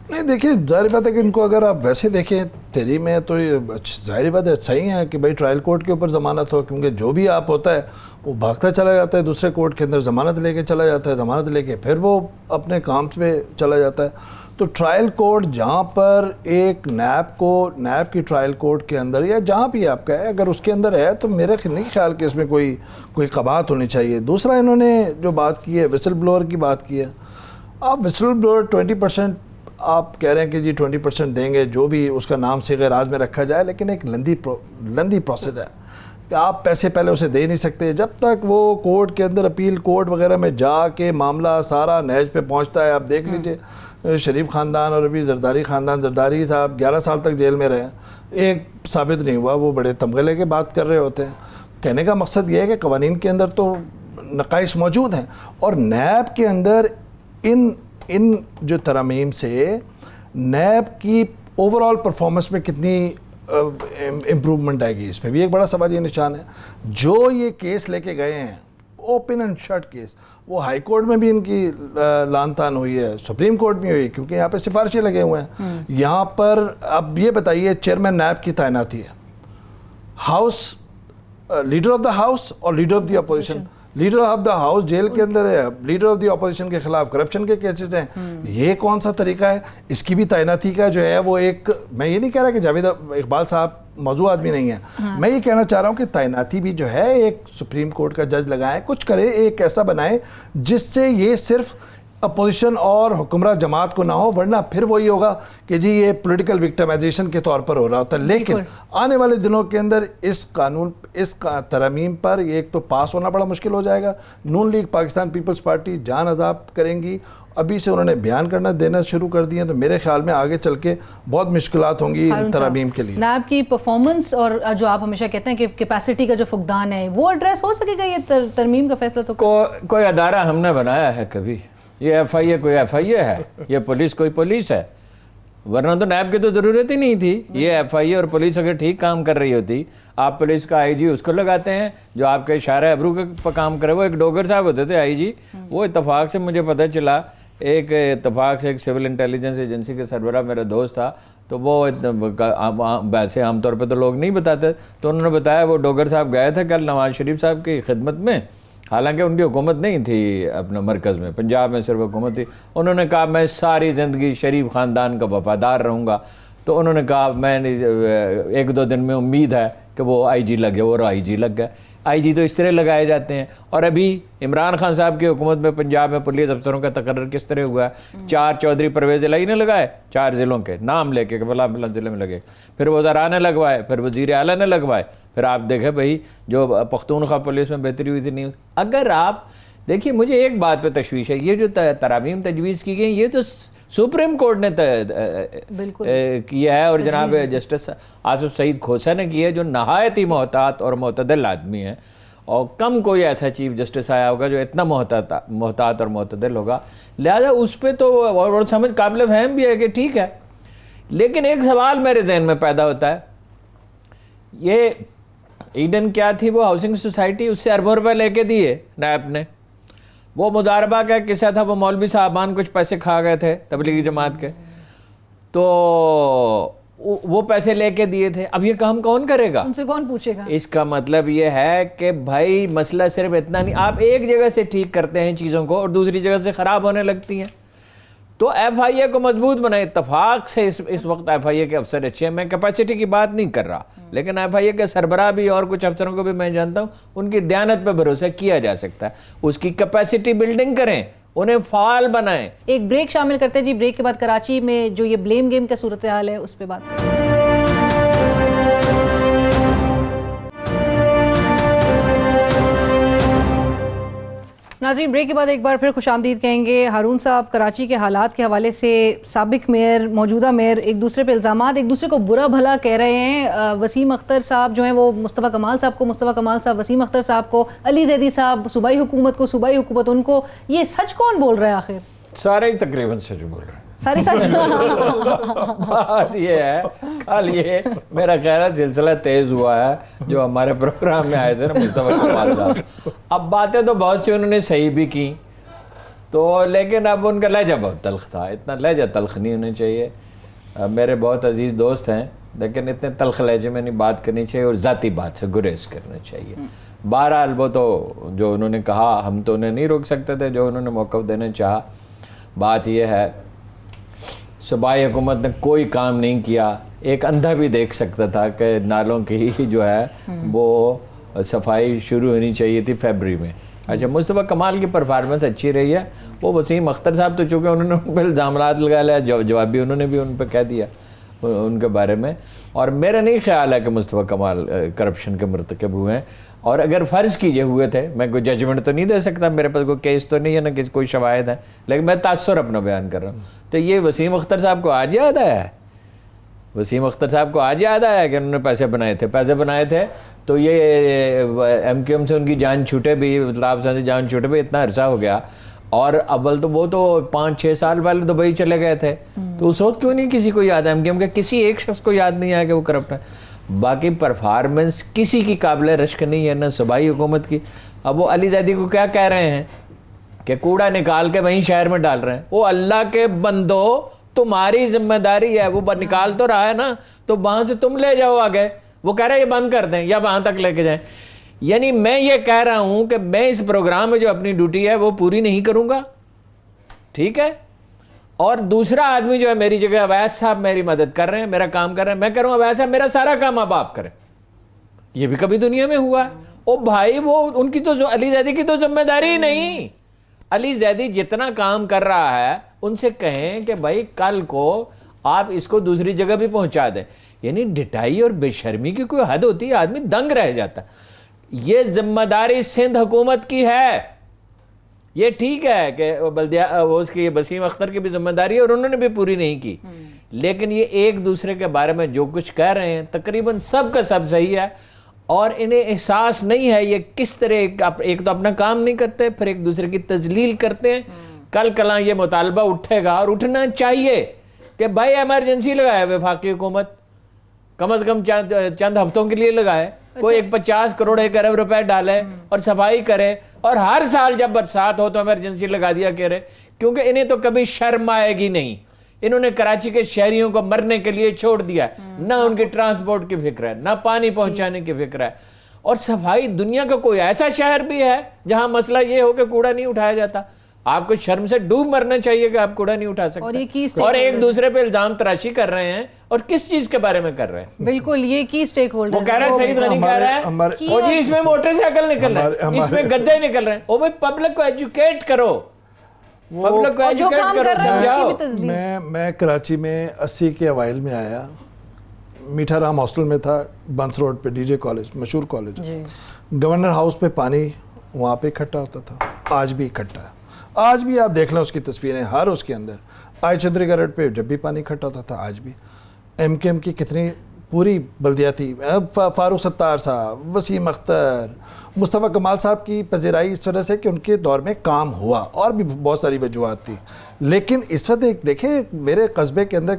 نہیں دیکھیے, ظاہر بات ہے کہ ان کو اگر آپ ویسے دیکھیں تحریر میں تو یہ ظاہر بات ہے صحیح ہے کہ بھائی ٹرائل کورٹ کے اوپر ضمانت ہو, کیونکہ جو بھی آپ ہوتا ہے وہ بھاگتا چلا جاتا ہے دوسرے کورٹ کے اندر, ضمانت لے کے چلا جاتا ہے, ضمانت لے کے پھر وہ اپنے کام پہ چلا جاتا ہے. تو ٹرائل کورٹ جہاں پر ایک نیب کی ٹرائل کورٹ کے اندر یا جہاں بھی آپ کا ہے, اگر اس کے اندر ہے تو میرے نہیں خیال کہ اس میں کوئی قباحت ہونی چاہیے. دوسرا انہوں نے جو بات کی ہے وسل بلوور کی بات کی ہے. آپ وسل بلوور 20% آپ کہہ رہے ہیں کہ جی 20% دیں گے, جو بھی اس کا نام صیغہ راز میں رکھا جائے, لیکن ایک لندی پروسیس ہے کہ آپ پیسے پہلے اسے دے نہیں سکتے جب تک وہ کورٹ کے اندر اپیل کورٹ وغیرہ میں جا کے معاملہ سارا نہج پہ پہنچتا ہے. آپ دیکھ لیجئے شریف خاندان اور ابھی زرداری خاندان, زرداری صاحب 11 سال تک جیل میں رہے, ایک ثابت نہیں ہوا, وہ بڑے تمغے لے کے بات کر رہے ہوتے ہیں. کہنے کا مقصد یہ ہے کہ قوانین کے اندر تو نقائص موجود ہیں, اور نیب کے اندر ان جو ترامیم سے نیب کی اوور آل پرفارمنس میں کتنی امپروومنٹ آئے گی, اس میں بھی ایک بڑا سوال یہ نشان ہے. جو یہ کیس لے کے گئے ہیں اوپن اینڈ شٹ کیس, وہ ہائی کورٹ میں بھی ان کی لان تان ہوئی ہے, سپریم کورٹ بھی ہوئی, کیونکہ یہاں پہ سفارشیں لگے ہوئے ہیں. یہاں پر اب یہ بتائیے چیئرمین نیب کی تعیناتی ہے, house leader of the house اور leader of the opposition. Leader of the house جیل کے اندر ہے, لیڈر آف دی اپوزیشن کے خلاف کرپشن کے کیسز ہیں. یہ کون سا طریقہ ہے؟ اس کی بھی تعیناتی کا جو ہے وہ ایک, میں یہ نہیں کہہ رہا کہ جاوید اقبال صاحب موضوع آدمی نہیں ہے, میں یہ کہنا چاہ رہا ہوں کہ تعیناتی بھی جو ہے ایک سپریم کورٹ کا جج لگائیں, کچھ کرے, ایک ایسا بنائے جس سے یہ صرف اپوزیشن اور حکمراں جماعت کو نہ ہو, ورنہ پھر وہی ہوگا کہ جی یہ پولیٹیکل وکٹمائزیشن کے طور پر ہو رہا ہوتا ہے. لیکن آنے والے دنوں کے اندر اس قانون, اس ترمیم پر ایک تو پاس ہونا بڑا مشکل ہو جائے گا. نون لیگ پاکستان پیپلز پارٹی جان عذاب کریں گی, ابھی سے انہوں نے بیان کرنا دینا شروع کر دیے, تو میرے خیال میں آگے چل کے بہت مشکلات ہوں گی ان ترامیم کے لیے. نیب کی پرفارمنس اور جو آپ ہمیشہ کہتے ہیں کہ کیپیسٹی کا جو فقدان ہے وہ ایڈریس ہو سکے گا یہ ترمیم کا فیصلہ؟ تو کوئی ادارہ ہم نے بنایا ہے کبھی؟ یہ ایف آئی اے کوئی ایف آئی اے ہے, یہ پولیس کوئی پولیس ہے. ورنہ تو نیب کی تو ضرورت ہی نہیں تھی. یہ ایف آئی اے اور پولیس اگر ٹھیک کام کر رہی ہوتی, آپ پولیس کا آئی جی اس کو لگاتے ہیں جو آپ کے اشارہ ابرو کے کام کرے. وہ ایک ڈوگر صاحب ہوتے تھے آئی جی, وہ اتفاق سے مجھے پتہ چلا, ایک اتفاق سے ایک سول انٹیلیجنس ایجنسی کے سربراہ میرا دوست تھا, تو وہ ویسے عام طور پہ تو لوگ نہیں بتاتے, تو انہوں نے بتایا وہ ڈوگر صاحب گئے تھے کل نواز شریف صاحب کی خدمت میں, حالانکہ ان کی حکومت نہیں تھی اپنے مرکز میں, پنجاب میں صرف حکومت تھی. انہوں نے کہا میں ساری زندگی شریف خاندان کا وفادار رہوں گا. تو انہوں نے کہا میں 1-2 دن میں امید ہے کہ وہ آئی جی لگے, وہ آئی جی لگ گئے. آئی جی تو اس طرح لگائے جاتے ہیں. اور ابھی عمران خان صاحب کی حکومت میں پنجاب میں پولیس افسروں کا تقرر کس طرح ہوا ہے. 4 چودھری پرویز الہی نے لگائے 4 ضلعوں کے نام لے کے کہ فلاں فلاں ضلع میں لگے, پھر وزراء نے لگوائے, پھر وزیر اعلیٰ نے لگوائے, پھر آپ دیکھیں بھائی جو پختونخوا پولیس میں بہتری ہوئی تھی نہیں. اگر آپ دیکھیے, مجھے ایک بات پہ تشویش ہے, یہ جو ترامیم تجویز کی گئی یہ تو سپریم کورٹ نے کیا ہے, اور جناب جسٹس آصف سعید کھوسا نے کیا ہے, جو نہایت ہی محتاط اور معتدل آدمی ہیں, اور کم کوئی ایسا چیف جسٹس آیا ہوگا جو اتنا محتاط اور معتدل ہوگا. لہذا اس پہ تو اور سمجھ قابل فہم بھی ہے کہ ٹھیک ہے. لیکن ایک سوال میرے ذہن میں پیدا ہوتا ہے, یہ ایڈن کیا تھی وہ ہاؤسنگ سوسائٹی, اس سے اربوں روپے لے کے دیے نیب نے. وہ مضاربہ کا قصہ تھا, وہ مولوی صاحبان کچھ پیسے کھا گئے تھے تبلیغی جماعت کے, تو وہ پیسے لے کے دیے تھے. اب یہ کام کون کرے گا, ان سے کون پوچھے گا؟ اس کا مطلب یہ ہے کہ بھائی مسئلہ صرف اتنا نہیں, آپ ایک جگہ سے ٹھیک کرتے ہیں چیزوں کو اور دوسری جگہ سے خراب ہونے لگتی ہیں. تو ایف آئی اے کو مضبوط بنائے. اتفاق سے اس وقت ایف آئی اے کے افسر اچھے ہیں, میں کیپیسٹی کی بات نہیں کر رہا, لیکن ایف آئی اے کے سربراہ بھی اور کچھ افسروں کو بھی میں جانتا ہوں, ان کی دیانت پہ بھروسہ کیا جا سکتا ہے. اس کی کیپیسٹی بلڈنگ کریں, انہیں فعال بنائیں. ایک بریک شامل کرتے ہیں جی. بریک کے بعد کراچی میں جو یہ بلیم گیم کا صورتحال ہے اس پہ بات کریں. ناظرین, بریک کے بعد ایک بار پھر خوش آمدید کہیں گے. ہارون صاحب, کراچی کے حالات کے حوالے سے سابق میئر, موجودہ میئر ایک دوسرے پہ الزامات, ایک دوسرے کو برا بھلا کہہ رہے ہیں. وسیم اختر صاحب جو ہیں وہ مصطفیٰ کمال صاحب کو, مصطفیٰ کمال صاحب وسیم اختر صاحب کو, علی زیدی صاحب صوبائی حکومت کو, صوبائی حکومت ان کو. یہ سچ کون بول رہا ہے آخر؟ سارے ہی تقریباً سچ بول رہے ہیں, سارے سچ. بات یہ ہے, کل یہ میرا خیال ہے سلسلہ تیز ہوا ہے جو ہمارے پروگرام میں آئے تھے نا مصطفیٰ کمال صاحب. اب باتیں تو بہت سی انہوں نے صحیح بھی کی, تو لیکن اب ان کا لہجہ بہت تلخ تھا. اتنا لہجہ تلخ نہیں ہونا چاہیے. میرے بہت عزیز دوست ہیں, لیکن اتنے تلخ لہجے میں نہیں بات کرنی چاہیے, اور ذاتی بات سے گریز کرنا چاہیے. بہرحال وہ تو جو انہوں نے کہا, ہم تو انہیں نہیں روک سکتے تھے, جو انہوں نے موقف دینا چاہا. بات یہ ہے, صوبائی حکومت نے کوئی کام نہیں کیا. ایک اندھا بھی دیکھ سکتا تھا کہ نالوں کی جو ہے وہ صفائی شروع ہونی چاہیے تھی فیبری میں. اچھا, مصطفیٰ کمال کی پرفارمنس اچھی رہی ہے. وہ وسیم اختر صاحب تو چونکہ انہوں نے ان پہ الزامات لگا لیا, جواب بھی انہوں نے بھی ان پہ کہہ دیا ان کے بارے میں. اور میرا نہیں خیال ہے کہ مصطفیٰ کمال کرپشن کے مرتکب ہوئے ہیں, اور اگر فرض کیجئے ہوئے تھے, میں کوئی ججمنٹ تو نہیں دے سکتا, میرے پاس کوئی کیس تو نہیں ہے, نہ کوئی شواہد ہے, لیکن میں تاثر اپنا بیان کر رہا ہوں. تو یہ وسیم اختر صاحب کو آج یاد آیا ہے, وسیم اختر صاحب کو آج یاد آیا کہ انہوں نے پیسے بنائے تھے. تو یہ ایم کیو ایم سے ان کی جان چھوٹے بھی, مطلب سے جان چھوٹے بھی اتنا عرصہ ہو گیا, اور اول تو وہ تو 5-6 سال پہلے دبئی چلے گئے تھے, تو اس وقت کیوں نہیں کسی کو یاد ہے, ایم کیو ایم کے کسی ایک شخص کو یاد نہیں آیا کہ وہ کرپٹ ہے. باقی پرفارمنس کسی کی قابل رشک نہیں ہے, نہ صوبائی حکومت کی. اب وہ علی زیدی کو کیا کہہ رہے ہیں کہ کوڑا نکال کے وہیں شہر میں ڈال رہے ہیں. وہ اللہ کے بندو, تمہاری ذمہ داری ہے, وہ نکال تو رہا ہے نا, تو وہاں سے تم لے جاؤ آگے. وہ کہہ رہے ہیں یہ بند کر دیں یا وہاں تک لے کے جائیں. یعنی میں یہ کہہ رہا ہوں کہ میں اس پروگرام میں جو اپنی ڈیوٹی ہے وہ پوری نہیں کروں گا, ٹھیک ہے, اور دوسرا آدمی جو ہے میری جگہ اویس صاحب میری مدد کر رہے ہیں, میرا کام کر رہے ہیں, میں کہہ رہا ہوں اویس صاحب میرا سارا کام آپ کریں. یہ بھی کبھی دنیا میں ہوا ہے. او بھائی, وہ ان کی تو علی زیدی کی تو ذمہ داری ہی نہیں. علی زیدی جتنا کام کر رہا ہے ان سے کہیں کہ بھائی کل کو آپ اس کو دوسری جگہ بھی پہنچا دیں. یعنی ڈٹائی اور بے شرمی کی کوئی حد ہوتی ہے, آدمی دنگ رہ جاتا. یہ ذمہ داری سندھ حکومت کی ہے. یہ ٹھیک ہے کہ اس کی وسیم اختر کی بھی ذمہ داری ہے اور انہوں نے بھی پوری نہیں کی, لیکن یہ ایک دوسرے کے بارے میں جو کچھ کہہ رہے ہیں تقریباً سب کا سب صحیح ہے, اور انہیں احساس نہیں ہے یہ کس طرح ایک تو اپنا کام نہیں کرتے, پھر ایک دوسرے کی تذلیل کرتے ہیں. کل کلاں یہ مطالبہ اٹھے گا, اور اٹھنا چاہیے, کہ بھائی ایمرجنسی لگائے وفاقی حکومت, کم از کم چند ہفتوں کے لیے لگائے, کوئی 50 کروڑ 1 ارب روپے ڈالے اور صفائی کرے, اور ہر سال جب برسات ہو تو ایمرجنسی لگا دیا کرے, کیونکہ انہیں تو کبھی شرم آئے گی نہیں. انہوں نے کراچی کے شہریوں کو مرنے کے لیے چھوڑ دیا, نہ ان کی ٹرانسپورٹ کی فکر ہے, نہ پانی پہنچانے کی فکر ہے. اور صفائی, دنیا کا کوئی ایسا شہر بھی ہے جہاں مسئلہ یہ ہو کہ کوڑا نہیں اٹھایا جاتا؟ آپ کو شرم سے ڈوب مرنا چاہیے کہ آپ کوڑا نہیں اٹھا سکتے, اور ایک دوسرے پہ الزام تراشی کر رہے ہیں. اور کس چیز کے بارے میں کر رہے ہیں؟ بالکل, یہ کی سٹیک ہولڈر وہ کہہ رہا ہے, سعید غنی کہہ رہا ہے او جی اس میں موٹر سائیکل نکل رہے ہیں, اس میں گدے نکل رہے ہیں. او بھائی پبلک کو ایجوکیٹ کرو, پبلک کو ایجوکیٹ کرو, سمجھاؤ. میں کراچی میں 80 کے اوائل میں آیا, میٹھا رام ہاسٹل میں تھا, بنس روڈ پہ, ڈی جے کالج, مشہور کالج. گورنر ہاؤس پہ پانی وہاں پہ اکٹھا ہوتا تھا, آج بھی اکٹھا ہے. آج بھی آپ دیکھ لیں اس کی تصویریں, ہر اس کے اندر. آئی چندری گڑھ پہ جب بھی پانی اکٹھا ہوتا تھا, آج بھی. ایم کے ایم کی کتنی پوری بلدیاتی, فاروق ستار صاحب, وسیم اختر, مصطفیٰ کمال صاحب کی پذیرائی اس وجہ سے کہ ان کے دور میں کام ہوا, اور بھی بہت ساری وجوہات تھی. لیکن اس وقت دیکھیں میرے قصبے کے اندر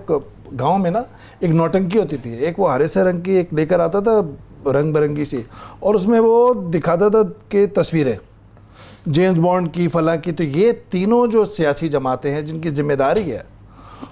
گاؤں میں نا ایک نوٹنکی ہوتی تھی, ایک وہ ہرے سے رنگ کی ایک لے کر آتا تھا رنگ برنگی سی, اور اس میں وہ دکھاتا تھا کہ تصویریں جیمز بانڈ کی, فلاں کی. تو یہ تینوں جو سیاسی جماعتیں ہیں جن کی ذمہ داری ہے,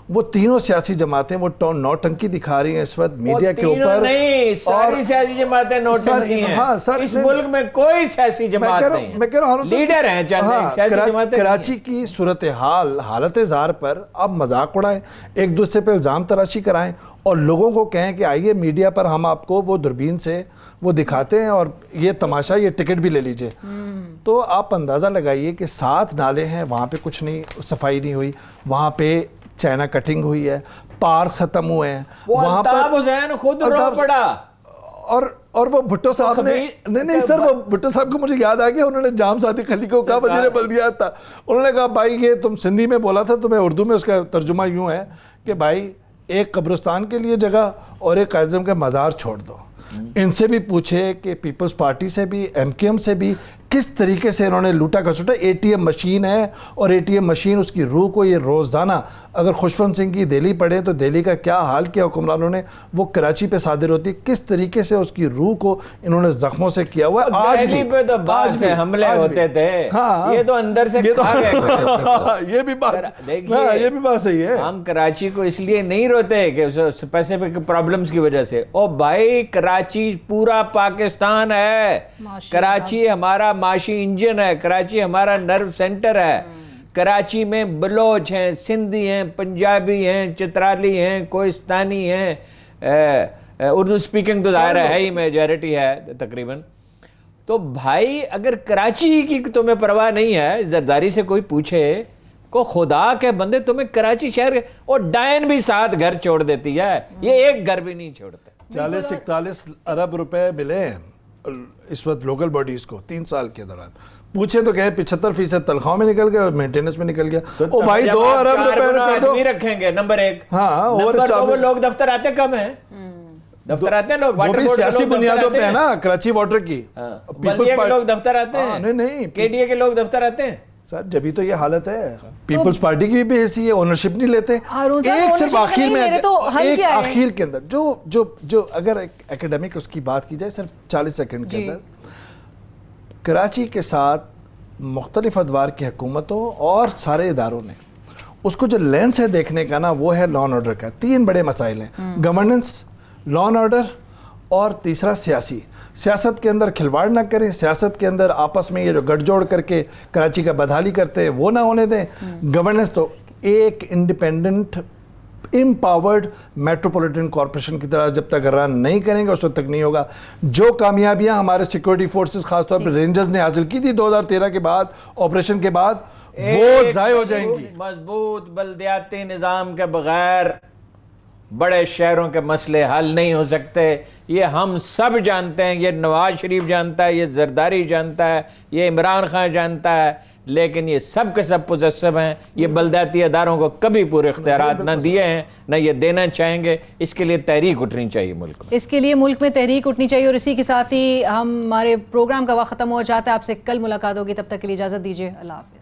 وہ تینوں سیاسی جماعتیں وہ نوٹنکی دکھا رہی ہیں اس وقت میڈیا کے اوپر. نہیں, ساری سیاسی جماعتیں نوٹنکی ہیں. اس ملک میں کوئی سیاسی جماعت نہیں, میں کہہ رہا ہوں لیڈر ہیں سیاسی جماعتیں. کراچی کی صورتحال, حالت زار پر آپ مذاق اڑائیں, ایک دوسرے پہ الزام تراشی کرائیں, اور لوگوں کو کہیں کہ آئیے میڈیا پر ہم آپ کو وہ دوربین سے وہ دکھاتے ہیں, اور یہ تماشا, یہ ٹکٹ بھی لے لیجئے. تو آپ اندازہ لگائیے کہ 7 نالے ہیں, وہاں پہ کچھ نہیں, صفائی نہیں ہوئی, وہاں پہ چائنا کٹنگ ہوئی ہے, پارک ختم ہوئے ہیں وہاں پر. حسین خود رو پڑا. اور وہ بھٹو صاحب نے, نہیں سر, وہ بھٹو صاحب کو مجھے یاد آ گیا, انہوں نے جام ساتھی خلی کو کہا, وزیر بلدیات تھا, انہوں نے کہا بھائی یہ تم سندھی میں بولا تھا, تمہیں اردو میں اس کا ترجمہ یوں ہے کہ بھائی ایک قبرستان کے لیے جگہ اور ایک قائد اعظم کا مزار چھوڑ دو. ان سے بھی پوچھے کہ پیپلز پارٹی سے بھی, ایم کے ایم سے بھی, کس طریقے سے انہوں نے لوٹا کسوٹا. اے ٹی ایم مشین ہے, اور اے ٹی ایم مشین اس کی روح کو یہ روزانہ, اگر خوشونت سنگھ کی دہلی پڑھیں تو دہلی کا کیا حال کیا حکمرانوں نے, وہ کراچی پہ صادر ہوتی, کس طریقے سے اس کی روح کو انہوں نے زخموں سے کیا ہوا ہے. آج دہلی پہ تو بعد سے حملے ہوتے تھے, یہ تو اندر سے کھا گئے. یہ بھی بات صحیح ہے. ہم کراچی کو اس لیے نہیں روتے کہ اسپیسیفک پرابلمز کی وجہ سے. او بھائی کراچی پورا پاکستان ہے, کراچی ہمارا معاشی انجن ہے, کراچی ہمارا نرو سینٹر ہے. کراچی میں بلوچ ہیں, سندھی ہیں, پنجابی ہیں, چترالی ہیں, کوہستانی ہیں, اردو سپیکنگ تو ظاہر ہے ہی میجورٹی ہے تقریباً. تو بھائی اگر کراچی کی تمہیں پرواہ نہیں ہے, زرداری سے کوئی پوچھے کو خدا کے بندے تمہیں کراچی شہر, اور ڈائن بھی 7 گھر چھوڑ دیتی ہے, یہ ایک گھر بھی نہیں چھوڑتے. 40-41 ارب روپے ملے ہیں اس وقت لوکل باڈیز کو 3 سال کے دوران. پوچھیں تو کہیں 75% تنخواہوں میں نکل گیا اور مینٹیننس میں نکل گیا. او بھائی 2 ارب روپے کر دو, رکھیں گے نمبر 1. ہاں, وہ لوگ دفتر آتے کم ہیں, دفتر آتے ہیں لوگ, وہ بھی سیاسی بنیادوں پہ ہے نا. کراچی واٹر کی بلدیہ کے لوگ دفتر آتے ہیں, نہیں کے ڈی اے کے لوگ دفتر آتے ہیں. سر جبھی تو یہ حالت ہے. پیپلز پارٹی کی بھی ایسی ہے, اونرشپ نہیں لیتے. ایک صرف آخر میں, ایک آخر کے اندر جو اگر ایکیڈیمک اس کی بات کی جائے صرف 40 سیکنڈ کے اندر, کراچی کے ساتھ مختلف ادوار کی حکومتوں اور سارے اداروں نے اس کو جو لینس ہے دیکھنے کا نا, وہ ہے لا اینڈ آرڈر کا. 3 بڑے مسائل ہیں, گورننس, لا اینڈ آرڈر, اور تیسرا سیاسی. سیاست کے اندر کھلواڑ نہ کریں, سیاست کے اندر آپس میں یہ جو گٹھ جوڑ کر کے کراچی کا بدحالی کرتے ہیں وہ نہ ہونے دیں. گورننس تو ایک انڈیپینڈنٹ امپاورڈ میٹروپولیٹن کارپوریشن کی طرح جب تک رن نہیں کریں گے اس وقت تک نہیں ہوگا. جو کامیابیاں ہمارے سیکورٹی فورسز خاص طور پر رینجرز نے حاصل کی تھی 2013 کے بعد, آپریشن کے بعد, وہ ضائع ہو جائیں گی. مضبوط بلدیاتی نظام کے بغیر بڑے شہروں کے مسئلے حل نہیں ہو سکتے. یہ ہم سب جانتے ہیں, یہ نواز شریف جانتا ہے, یہ زرداری جانتا ہے, یہ عمران خان جانتا ہے, لیکن یہ سب کے سب پوزیسو ہیں. یہ بلدیاتی اداروں کو کبھی پورے اختیارات نہ دیے ہیں, نہ یہ دینا چاہیں گے. اس کے لیے تحریک اٹھنی چاہیے ملک میں, اس کے لیے ملک میں تحریک اٹھنی چاہیے. اور اسی کے ساتھ ہی ہمارے پروگرام کا وقت ختم ہو جاتا ہے. آپ سے کل ملاقات ہوگی, تب تک کے لیے اجازت دیجیے. اللہ حافظ.